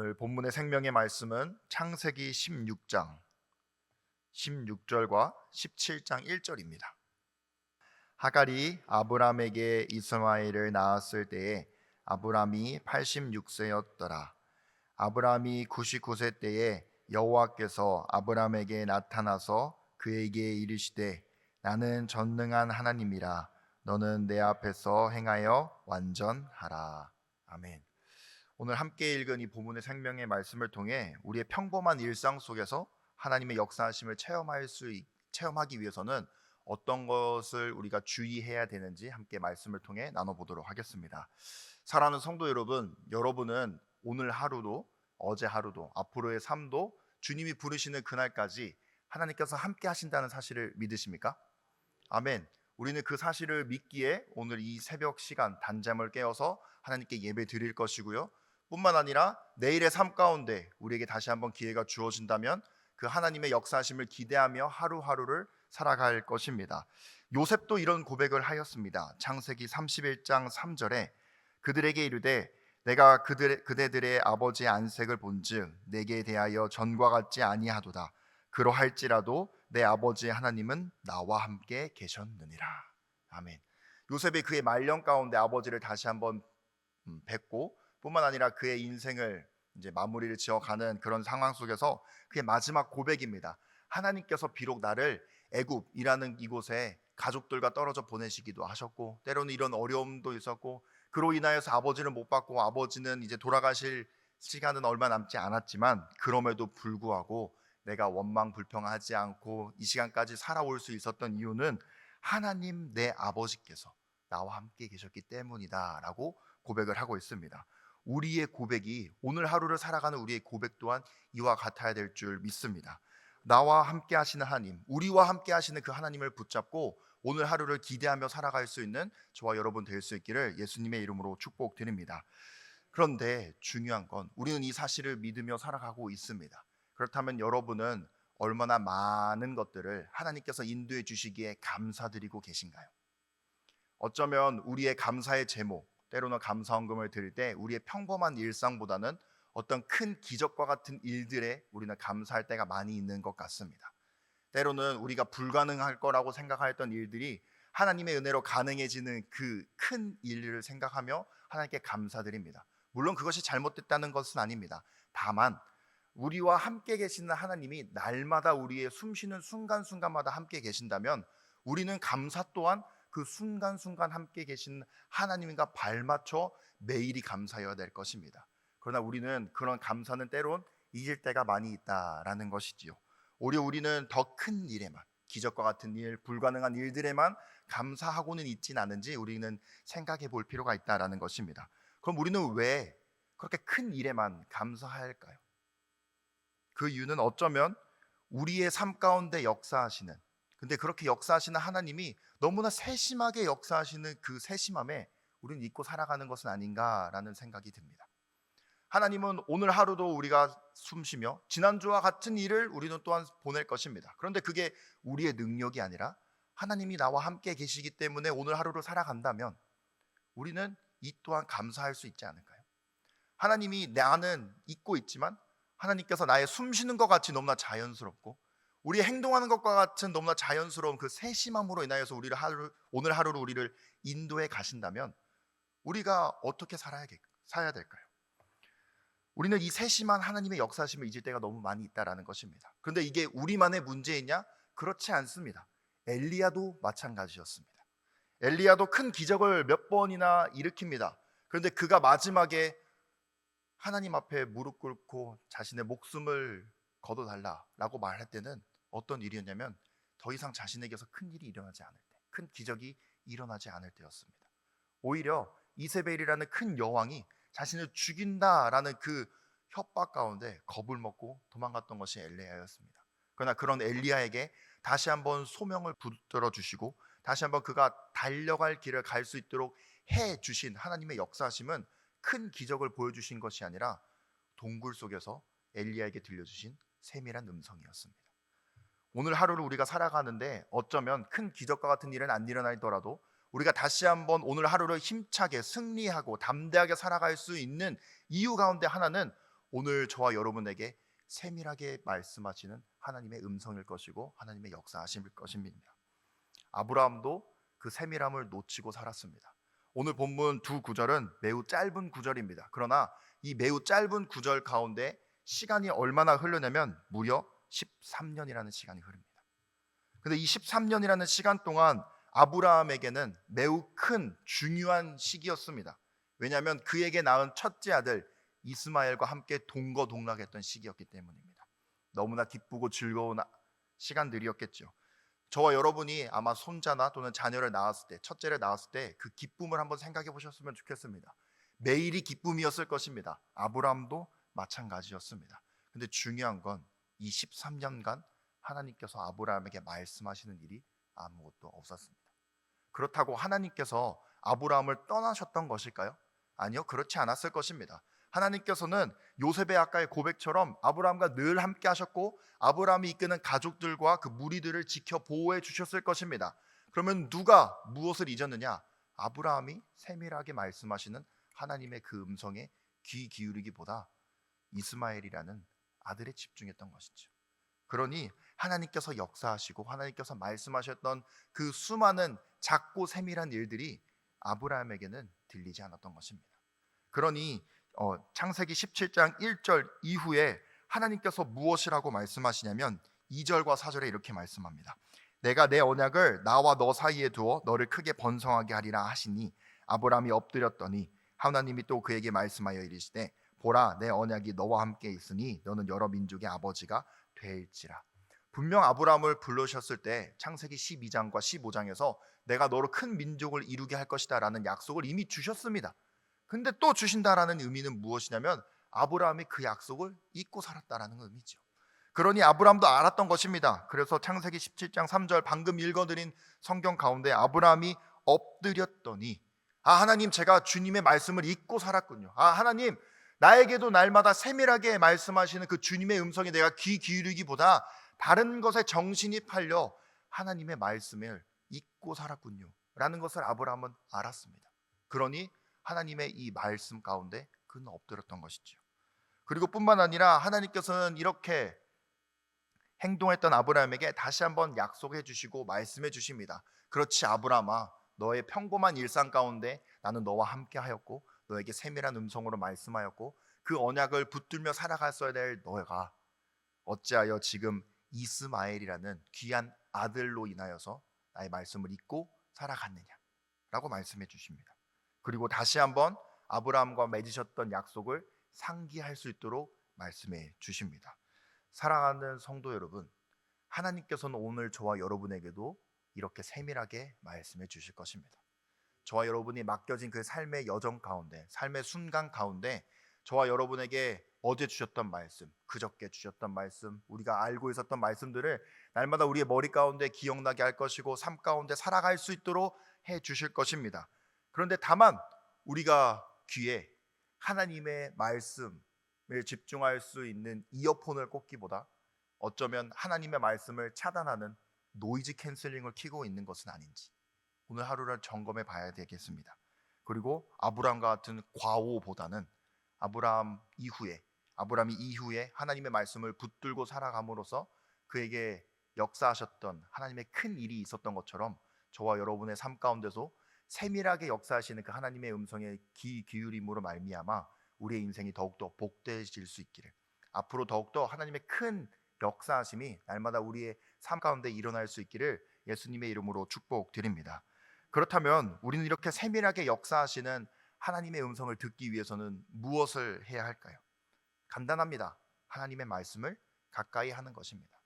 오늘 본문의 생명의 말씀은 창세기 16장 16절과 17장 1절입니다. 하갈이 아브람에게 이스마엘을 낳았을 때에 아브람이 86세였더라. 아브람이 99세 때에 여호와께서 아브람에게 나타나서 그에게 이르시되 나는 전능한 하나님이라 너는 내 앞에서 행하여 완전하라. 아멘. 오늘 함께 읽은 이 본문의 생명의 말씀을 통해 우리의 평범한 일상 속에서 하나님의 역사하심을 체험하기 위해서는 어떤 것을 우리가 주의해야 되는지 함께 말씀을 통해 나눠보도록 하겠습니다. 사랑하는 성도 여러분, 여러분은 오늘 하루도 어제 하루도 앞으로의 삶도 주님이 부르시는 그날까지 하나님께서 함께 하신다는 사실을 믿으십니까? 아멘. 우리는 그 사실을 믿기에 오늘 이 새벽 시간 단잠을 깨어서 하나님께 예배 드릴 것이고요, 뿐만 아니라 내일의 삶 가운데 우리에게 다시 한번 기회가 주어진다면 그 하나님의 역사하심을 기대하며 하루하루를 살아갈 것입니다. 요셉도 이런 고백을 하였습니다. 창세기 31장 3절에 그들에게 이르되 내가 그대들의 아버지의 안색을 본즉 내게 대하여 전과 같지 아니하도다. 그러할지라도 내 아버지의 하나님은 나와 함께 계셨느니라. 아멘. 요셉이 그의 말년 가운데 아버지를 다시 한번 뵙고 뿐만 아니라 그의 인생을 이제 마무리를 지어가는 그런 상황 속에서 그의 마지막 고백입니다. 하나님께서 비록 나를 애굽이라는 이곳에 가족들과 떨어져 보내시기도 하셨고 때로는 이런 어려움도 있었고 그로 인하여서 아버지를 못 봤고 아버지는 이제 돌아가실 시간은 얼마 남지 않았지만 그럼에도 불구하고 내가 원망불평하지 않고 이 시간까지 살아올 수 있었던 이유는 하나님 내 아버지께서 나와 함께 계셨기 때문이다 라고 고백을 하고 있습니다. 우리의 고백이 오늘 하루를 살아가는 우리의 고백 또한 이와 같아야 될 줄 믿습니다. 나와 함께 하시는 하나님, 우리와 함께 하시는 그 하나님을 붙잡고 오늘 하루를 기대하며 살아갈 수 있는 저와 여러분 될 수 있기를 예수님의 이름으로 축복드립니다. 그런데 중요한 건 우리는 이 사실을 믿으며 살아가고 있습니다. 그렇다면 여러분은 얼마나 많은 것들을 하나님께서 인도해 주시기에 감사드리고 계신가요? 어쩌면 우리의 감사의 제목, 때로는 감사헌금을 드릴 때 우리의 평범한 일상보다는 어떤 큰 기적과 같은 일들에 우리는 감사할 때가 많이 있는 것 같습니다. 때로는 우리가 불가능할 거라고 생각했던 일들이 하나님의 은혜로 가능해지는 그 큰 일을 생각하며 하나님께 감사드립니다. 물론 그것이 잘못됐다는 것은 아닙니다. 다만 우리와 함께 계시는 하나님이 날마다 우리의 숨쉬는 순간순간마다 함께 계신다면 우리는 감사 또한 그 순간순간 함께 계신 하나님과 발맞춰 매일이 감사해야 될 것입니다. 그러나 우리는 그런 감사는 때론 잊을 때가 많이 있다라는 것이지요. 오히려 우리는 더 큰 일에만, 기적과 같은 일, 불가능한 일들에만 감사하고는 있진 않은지 우리는 생각해 볼 필요가 있다라는 것입니다. 그럼 우리는 왜 그렇게 큰 일에만 감사할까요? 그 이유는 어쩌면 우리의 삶 가운데 역사하시는, 근데 그렇게 역사하시는 하나님이 너무나 세심하게 역사하시는 그 세심함에 우리는 잊고 살아가는 것은 아닌가라는 생각이 듭니다. 하나님은 오늘 하루도 우리가 숨쉬며 지난주와 같은 일을 우리는 또한 보낼 것입니다. 그런데 그게 우리의 능력이 아니라 하나님이 나와 함께 계시기 때문에 오늘 하루를 살아간다면 우리는 이 또한 감사할 수 있지 않을까요? 하나님이 나는 잊고 있지만 하나님께서 나의 숨쉬는 것 같이 너무나 자연스럽고 우리 행동하는 것과 같은 너무나 자연스러운 그 세심함으로 인하여서 오늘 하루를 우리를 인도해 가신다면 우리가 어떻게 살아야 될까요? 우리는 이 세심한 하나님의 역사심을 잊을 때가 너무 많이 있다라는 것입니다. 그런데 이게 우리만의 문제이냐? 그렇지 않습니다. 엘리야도 마찬가지였습니다. 엘리야도 큰 기적을 몇 번이나 일으킵니다. 그런데 그가 마지막에 하나님 앞에 무릎 꿇고 자신의 목숨을 거둬달라라고 말할 때는 어떤 일이었냐면 더 이상 자신에게서 큰 일이 일어나지 않을 때, 큰 기적이 일어나지 않을 때였습니다. 오히려 이세벨이라는 큰 여왕이 자신을 죽인다라는 그 협박 가운데 겁을 먹고 도망갔던 것이 엘리야였습니다. 그러나 그런 엘리야에게 다시 한번 소명을 붙들어 주시고 다시 한번 그가 달려갈 길을 갈 수 있도록 해 주신 하나님의 역사하심은 큰 기적을 보여주신 것이 아니라 동굴 속에서 엘리야에게 들려주신 세밀한 음성이었습니다. 오늘 하루를 우리가 살아가는데 어쩌면 큰 기적과 같은 일은 안 일어나더라도 우리가 다시 한번 오늘 하루를 힘차게 승리하고 담대하게 살아갈 수 있는 이유 가운데 하나는 오늘 저와 여러분에게 세밀하게 말씀하시는 하나님의 음성일 것이고 하나님의 역사하심일 것입니다. 아브라함도 그 세밀함을 놓치고 살았습니다. 오늘 본문 두 구절은 매우 짧은 구절입니다. 그러나 이 매우 짧은 구절 가운데 시간이 얼마나 흐르냐면 무려 13년이라는 시간이 흐릅니다. 근데 이 13년이라는 시간 동안 아브라함에게는 매우 큰 중요한 시기였습니다. 왜냐하면 그에게 낳은 첫째 아들 이스마엘과 함께 동거동락했던 시기였기 때문입니다. 너무나 기쁘고 즐거운 시간들이었겠죠. 저와 여러분이 아마 손자나 또는 자녀를 낳았을 때, 첫째를 낳았을 때 그 기쁨을 한번 생각해 보셨으면 좋겠습니다. 매일이 기쁨이었을 것입니다. 아브라함도 마찬가지였습니다. 근데 중요한 건 이 13년간 하나님께서 아브라함에게 말씀하시는 일이 아무것도 없었습니다. 그렇다고 하나님께서 아브라함을 떠나셨던 것일까요? 아니요, 그렇지 않았을 것입니다. 하나님께서는 요셉의 아까의 고백처럼 아브라함과 늘 함께 하셨고 아브라함이 이끄는 가족들과 그 무리들을 지켜 보호해 주셨을 것입니다. 그러면 누가 무엇을 잊었느냐? 아브라함이 세밀하게 말씀하시는 하나님의 그 음성에 귀 기울이기보다 이스마엘이라는 아들에 집중했던 것이죠. 그러니 하나님께서 역사하시고 하나님께서 말씀하셨던 그 수많은 작고 세밀한 일들이 아브라함에게는 들리지 않았던 것입니다. 그러니 창세기 17장 1절 이후에 하나님께서 무엇이라고 말씀하시냐면 2절과 4절에 이렇게 말씀합니다. 내가 내 언약을 나와 너 사이에 두어 너를 크게 번성하게 하리라 하시니 아브라함이 엎드렸더니 하나님이 또 그에게 말씀하여 이르시되 보라 내 언약이 너와 함께 있으니 너는 여러 민족의 아버지가 될지라. 분명 아브라함을 부르셨을 때 창세기 12장과 15장에서 내가 너로 큰 민족을 이루게 할 것이다 라는 약속을 이미 주셨습니다. 근데 또 주신다라는 의미는 무엇이냐면 아브라함이 그 약속을 잊고 살았다라는 의미죠. 그러니 아브라함도 알았던 것입니다. 그래서 창세기 17장 3절 방금 읽어드린 성경 가운데 아브라함이 엎드렸더니 하나님 제가 주님의 말씀을 잊고 살았군요. 하나님 나에게도 날마다 세밀하게 말씀하시는 그 주님의 음성에 내가 귀 기울이기보다 다른 것에 정신이 팔려 하나님의 말씀을 잊고 살았군요 라는 것을 아브라함은 알았습니다. 그러니 하나님의 이 말씀 가운데 그는 엎드렸던 것이죠. 그리고 뿐만 아니라 하나님께서는 이렇게 행동했던 아브라함에게 다시 한번 약속해 주시고 말씀해 주십니다. 그렇지 아브라함아, 너의 평범한 일상 가운데 나는 너와 함께 하였고 너에게 세밀한 음성으로 말씀하였고 그 언약을 붙들며 살아갔어야 될 너가 어찌하여 지금 이스마엘이라는 귀한 아들로 인하여서 나의 말씀을 잊고 살아갔느냐 라고 말씀해 주십니다. 그리고 다시 한번 아브라함과 맺으셨던 약속을 상기할 수 있도록 말씀해 주십니다. 사랑하는 성도 여러분, 하나님께서는 오늘 저와 여러분에게도 이렇게 세밀하게 말씀해 주실 것입니다. 저와 여러분이 맡겨진 그 삶의 여정 가운데, 삶의 순간 가운데 저와 여러분에게 어제 주셨던 말씀, 그저께 주셨던 말씀, 우리가 알고 있었던 말씀들을 날마다 우리의 머리 가운데 기억나게 할 것이고 삶 가운데 살아갈 수 있도록 해 주실 것입니다. 그런데 다만 우리가 귀에 하나님의 말씀을 집중할 수 있는 이어폰을 꽂기보다 어쩌면 하나님의 말씀을 차단하는 노이즈 캔슬링을 켜고 있는 것은 아닌지 오늘 하루를 점검해 봐야 되겠습니다. 그리고 아브라함과 같은 과오보다는 아브라함이 이후에 하나님의 말씀을 붙들고 살아감으로써 그에게 역사하셨던 하나님의 큰 일이 있었던 것처럼 저와 여러분의 삶 가운데서 세밀하게 역사하시는 그 하나님의 음성에 귀 기울임으로 말미암아 우리의 인생이 더욱더 복되어질 수 있기를, 앞으로 더욱더 하나님의 큰 역사하심이 날마다 우리의 삶 가운데 일어날 수 있기를 예수님의 이름으로 축복드립니다. 그렇다면 우리는 이렇게 세밀하게 역사하시는 하나님의 음성을 듣기 위해서는 무엇을 해야 할까요? 간단합니다. 하나님의 말씀을 가까이 하는 것입니다.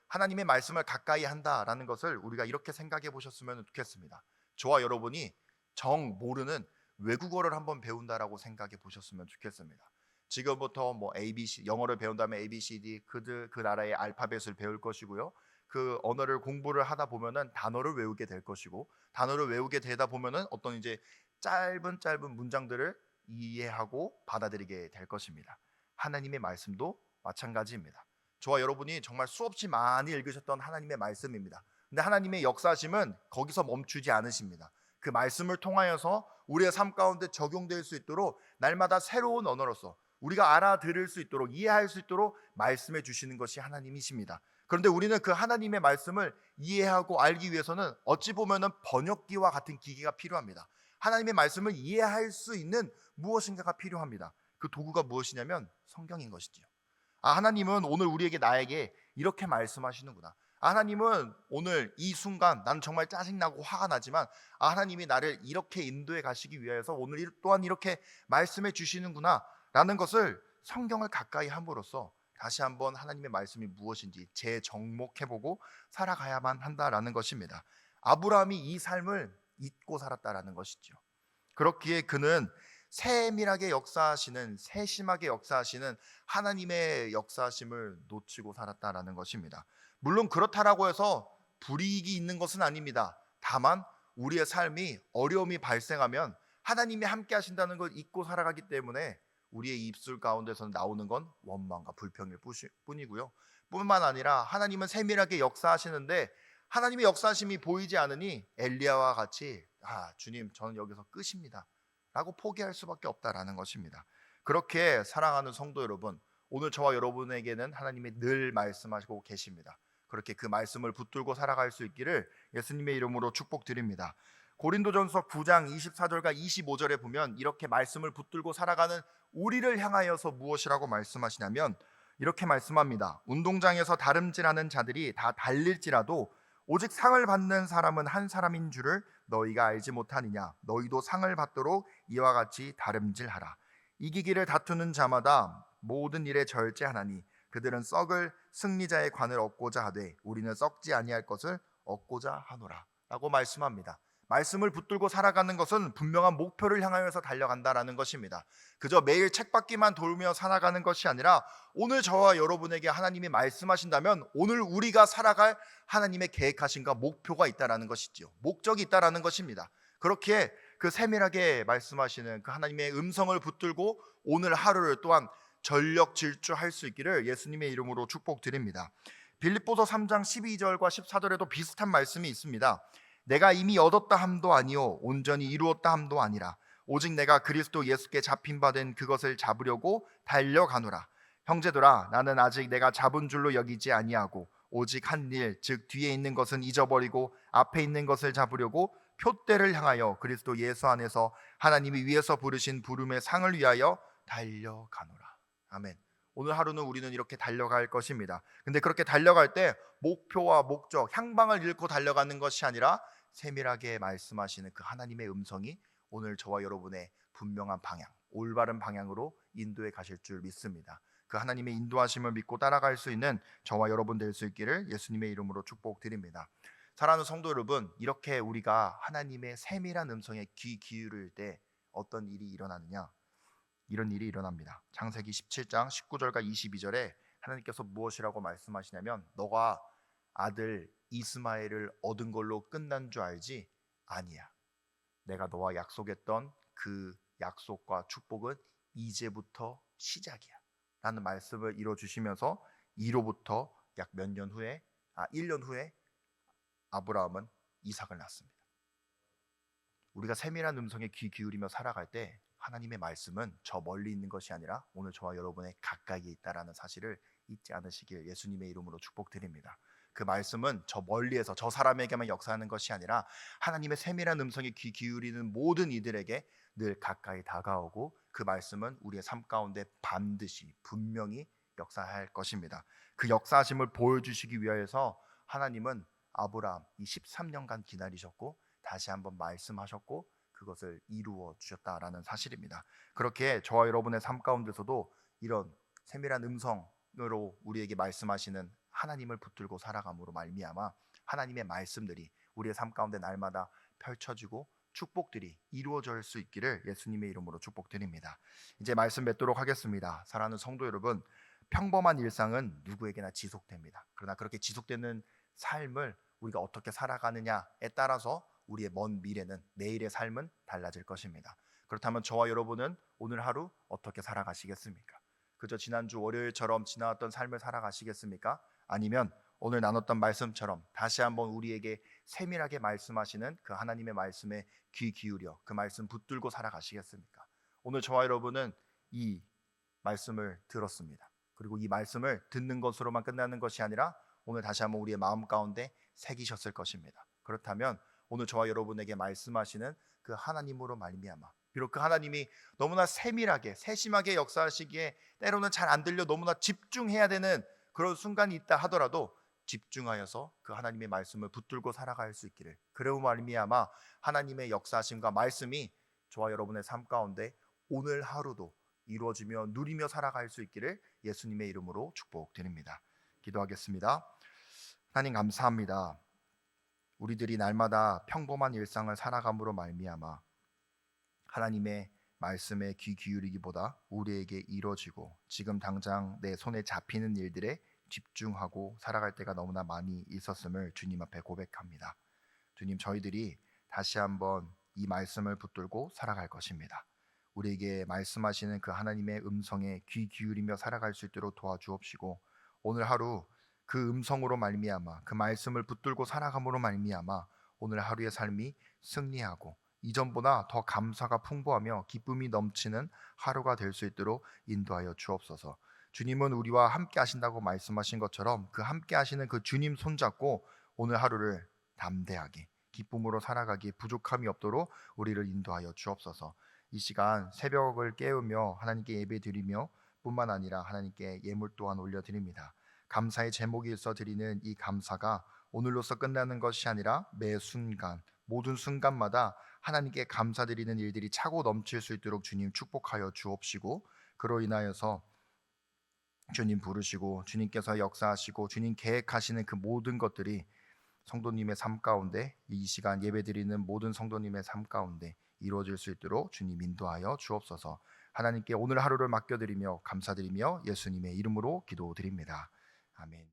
하나님의 말씀을 가까이 한다라는 것을 우리가 이렇게 생각해 보셨으면 좋겠습니다. 저와 여러분이 정 모르는 외국어를 한번 배운다라고 생각해 보셨으면 좋겠습니다. 지금부터 ABC 영어를 배운다면 ABCD 그 나라의 알파벳을 배울 것이고요. 그 언어를 공부를 하다 보면은 단어를 외우게 될 것이고 단어를 외우게 되다 보면은 어떤 이제 짧은 문장들을 이해하고 받아들이게 될 것입니다. 하나님의 말씀도 마찬가지입니다. 저와 여러분이 정말 수없이 많이 읽으셨던 하나님의 말씀입니다. 근데 하나님의 역사심은 거기서 멈추지 않으십니다. 그 말씀을 통하여서 우리의 삶 가운데 적용될 수 있도록 날마다 새로운 언어로서 우리가 알아들을 수 있도록, 이해할 수 있도록 말씀해 주시는 것이 하나님이십니다. 그런데 우리는 그 하나님의 말씀을 이해하고 알기 위해서는 어찌 보면은 번역기와 같은 기기가 필요합니다. 하나님의 말씀을 이해할 수 있는 무엇인가가 필요합니다. 그 도구가 무엇이냐면 성경인 것이지요. 하나님은 오늘 우리에게, 나에게 이렇게 말씀하시는구나. 하나님은 오늘 이 순간 나는 정말 짜증나고 화가 나지만 하나님이 나를 이렇게 인도해 가시기 위해서 오늘 또한 이렇게 말씀해 주시는구나 라는 것을 성경을 가까이 함으로써 다시 한번 하나님의 말씀이 무엇인지 재정목해보고 살아가야만 한다라는 것입니다. 아브라함이 이 삶을 잊고 살았다라는 것이죠. 그렇기에 그는 세밀하게 역사하시는, 세심하게 역사하시는 하나님의 역사하심을 놓치고 살았다라는 것입니다. 물론 그렇다라고 해서 불이익이 있는 것은 아닙니다. 다만 우리의 삶이 어려움이 발생하면 하나님이 함께 하신다는 걸 잊고 살아가기 때문에 우리의 입술 가운데서 나오는 건 원망과 불평일 뿐이고요. 뿐만 아니라 하나님은 세밀하게 역사하시는데 하나님의 역사하심이 보이지 않으니 엘리야와 같이 주님 저는 여기서 끝입니다 라고 포기할 수밖에 없다라는 것입니다. 그렇게 사랑하는 성도 여러분, 오늘 저와 여러분에게는 하나님이 늘 말씀하시고 계십니다. 그렇게 그 말씀을 붙들고 살아갈 수 있기를 예수님의 이름으로 축복드립니다. 고린도전서 9장 24절과 25절에 보면 이렇게 말씀을 붙들고 살아가는 우리를 향하여서 무엇이라고 말씀하시냐면 이렇게 말씀합니다. 운동장에서 다름질하는 자들이 다 달릴지라도 오직 상을 받는 사람은 한 사람인 줄을 너희가 알지 못하느냐. 너희도 상을 받도록 이와 같이 다름질하라. 이기기를 다투는 자마다 모든 일에 절제하나니 그들은 썩을 승리자의 관을 얻고자 하되 우리는 썩지 아니할 것을 얻고자 하노라 라고 말씀합니다. 말씀을 붙들고 살아가는 것은 분명한 목표를 향하여서 달려간다라는 것입니다. 그저 매일 책받기만 돌며 살아가는 것이 아니라 오늘 저와 여러분에게 하나님이 말씀하신다면 오늘 우리가 살아갈 하나님의 계획하신가 목표가 있다라는 것이지요. 목적이 있다라는 것입니다. 그렇게 그 세밀하게 말씀하시는 그 하나님의 음성을 붙들고 오늘 하루를 또한 전력 질주할 수 있기를 예수님의 이름으로 축복드립니다. 빌립보서 3장 12절과 14절에도 비슷한 말씀이 있습니다. 내가 이미 얻었다 함도 아니요 온전히 이루었다 함도 아니라 오직 내가 그리스도 예수께 잡힌 바 된 그것을 잡으려고 달려가노라. 형제들아 나는 아직 내가 잡은 줄로 여기지 아니하고 오직 한 일 즉 뒤에 있는 것은 잊어버리고 앞에 있는 것을 잡으려고 표대를 향하여 그리스도 예수 안에서 하나님이 위에서 부르신 부름의 상을 위하여 달려가노라. 아멘. 오늘 하루는 우리는 이렇게 달려갈 것입니다. 근데 그렇게 달려갈 때 목표와 목적, 향방을 잃고 달려가는 것이 아니라 세밀하게 말씀하시는 그 하나님의 음성이 오늘 저와 여러분의 분명한 방향, 올바른 방향으로 인도해 가실 줄 믿습니다. 그 하나님의 인도하심을 믿고 따라갈 수 있는 저와 여러분 될 수 있기를 예수님의 이름으로 축복드립니다. 사랑하는 성도 여러분, 이렇게 우리가 하나님의 세밀한 음성에 귀 기울일 때 어떤 일이 일어나느냐? 이런 일이 일어납니다. 창세기 17장 19절과 22절에 하나님께서 무엇이라고 말씀하시냐면 너가 아들 이스마엘을 얻은 걸로 끝난 줄 알지? 아니야. 내가 너와 약속했던 그 약속과 축복은 이제부터 시작이야 라는 말씀을 이뤄주시면서 이로부터 약 몇 년 후에 1년 후에 아브라함은 이삭을 낳습니다. 우리가 세밀한 음성에 귀 기울이며 살아갈 때 하나님의 말씀은 저 멀리 있는 것이 아니라 오늘 저와 여러분의 가까이에 있다라는 사실을 잊지 않으시길 예수님의 이름으로 축복드립니다. 그 말씀은 저 멀리에서 저 사람에게만 역사하는 것이 아니라 하나님의 세밀한 음성에 귀 기울이는 모든 이들에게 늘 가까이 다가오고 그 말씀은 우리의 삶 가운데 반드시 분명히 역사할 것입니다. 그 역사하심을 보여주시기 위해서 하나님은 아브라함 이 13년간 기다리셨고 다시 한번 말씀하셨고 그것을 이루어 주셨다라는 사실입니다. 그렇게 저와 여러분의 삶 가운데서도 이런 세밀한 음성으로 우리에게 말씀하시는 하나님을 붙들고 살아감으로 말미암아 하나님의 말씀들이 우리의 삶 가운데 날마다 펼쳐지고 축복들이 이루어질 수 있기를 예수님의 이름으로 축복드립니다. 이제 말씀 맺도록 하겠습니다. 사랑하는 성도 여러분, 평범한 일상은 누구에게나 지속됩니다. 그러나 그렇게 지속되는 삶을 우리가 어떻게 살아가느냐에 따라서 우리의 먼 미래는, 내일의 삶은 달라질 것입니다. 그렇다면 저와 여러분은 오늘 하루 어떻게 살아가시겠습니까? 그저 지난주 월요일처럼 지나왔던 삶을 살아가시겠습니까? 아니면 오늘 나눴던 말씀처럼 다시 한번 우리에게 세밀하게 말씀하시는 그 하나님의 말씀에 귀 기울여 그 말씀 붙들고 살아가시겠습니까? 오늘 저와 여러분은 이 말씀을 들었습니다. 그리고 이 말씀을 듣는 것으로만 끝나는 것이 아니라 오늘 다시 한번 우리의 마음 가운데 새기셨을 것입니다. 그렇다면 오늘 저와 여러분에게 말씀하시는 그 하나님으로 말미암아, 비록 그 하나님이 너무나 세밀하게 세심하게 역사하시기에 때로는 잘 안 들려 너무나 집중해야 되는 그런 순간이 있다 하더라도 집중하여서 그 하나님의 말씀을 붙들고 살아갈 수 있기를, 그러므로 말미암아 하나님의 역사하심과 말씀이 저와 여러분의 삶 가운데 오늘 하루도 이루어지며 누리며 살아갈 수 있기를 예수님의 이름으로 축복드립니다. 기도하겠습니다. 하나님 감사합니다. 우리들이 날마다 평범한 일상을 살아감으로 말미암아 하나님의 말씀에 귀 기울이기보다 우리에게 이루어지고 지금 당장 내 손에 잡히는 일들에 집중하고 살아갈 때가 너무나 많이 있었음을 주님 앞에 고백합니다. 주님, 저희들이 다시 한번 이 말씀을 붙들고 살아갈 것입니다. 우리에게 말씀하시는 그 하나님의 음성에 귀 기울이며 살아갈 수 있도록 도와주옵시고, 오늘 하루 그 음성으로 말미암아 그 말씀을 붙들고 살아감으로 말미암아 오늘 하루의 삶이 승리하고 이전보다 더 감사가 풍부하며 기쁨이 넘치는 하루가 될 수 있도록 인도하여 주옵소서. 주님은 우리와 함께 하신다고 말씀하신 것처럼 그 함께 하시는 그 주님 손잡고 오늘 하루를 담대하게 기쁨으로 살아가기에 부족함이 없도록 우리를 인도하여 주옵소서. 이 시간 새벽을 깨우며 하나님께 예배드리며 뿐만 아니라 하나님께 예물 또한 올려드립니다. 감사의 제목이 있어 드리는 이 감사가 오늘로서 끝나는 것이 아니라 매 순간 모든 순간마다 하나님께 감사드리는 일들이 차고 넘칠 수 있도록 주님 축복하여 주옵시고, 그로 인하여서 주님 부르시고 주님께서 역사하시고 주님 계획하시는 그 모든 것들이 성도님의 삶 가운데, 이 시간 예배드리는 모든 성도님의 삶 가운데 이루어질 수 있도록 주님 인도하여 주옵소서. 하나님께 오늘 하루를 맡겨드리며 감사드리며 예수님의 이름으로 기도드립니다. 아멘.